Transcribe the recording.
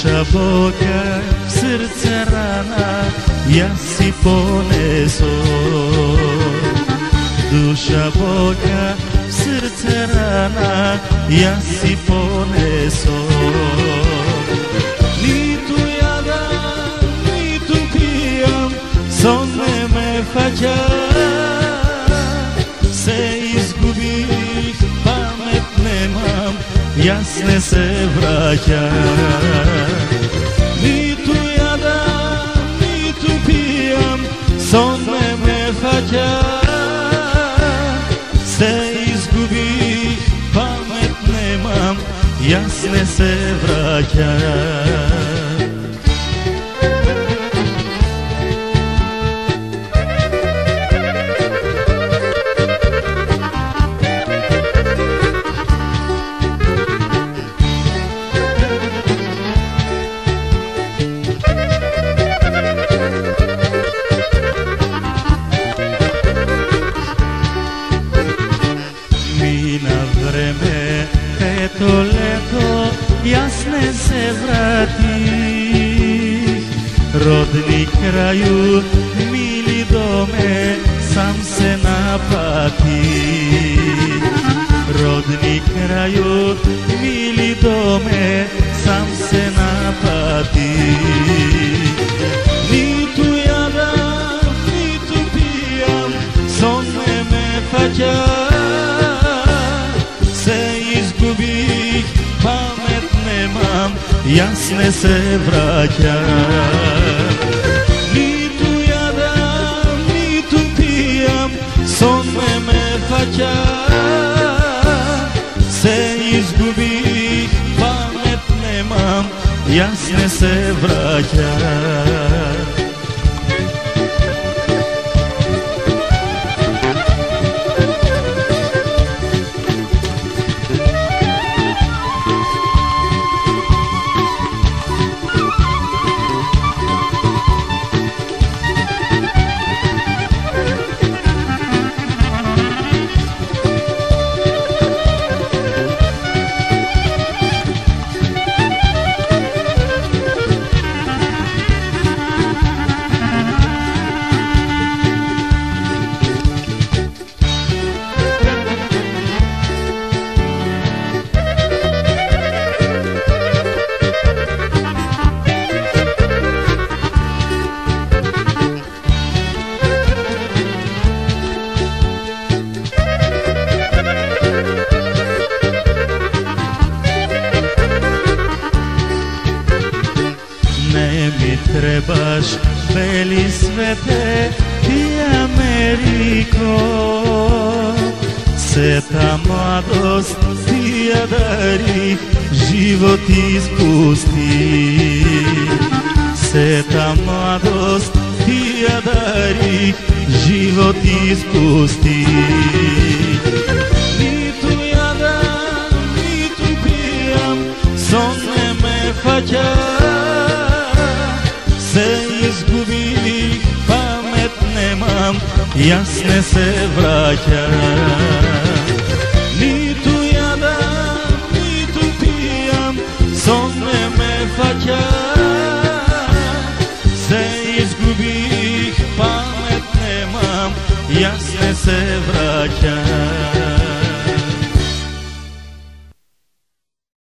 Duša Boga, srce rana, ja si poneso. Duša Boga, srce rana, ja si poneso. Ni tu jadam, ni tu pijam, son me fađa. Se izgubih, pamet nemam, jasne se vraća. Ni tu jadam, ni tu pijam, son me fađa. Se izgubih, pamet nemam, jasne se vraća. Vreme, eto leto, jasne se vratih. Rodni kraju, mili dome, sam se napatih. Rodni kraju, mili dome, sam se napatih. Ni tu jadam, ni tu pijam, son me fađa. Pamet nemam, jasne se vraća. Ni tu jadam, ni tu pijam, son me fađa. Se izgubih, pamet nemam, jasne se vraća. Trebaš, beli svete, ti Ameriko. Se ta mladost ti ja darih, život ispusti. Se ta mladost ti ja darih, život ispusti. Ni tu jadam, ni tu pijam, son me fađa. Se izgubih, pamet nemam, jasne se vraća. Ni tu jadam, ni tu pijam, son me fađa. Se izgubih, pamet nemam, jasne se vraća.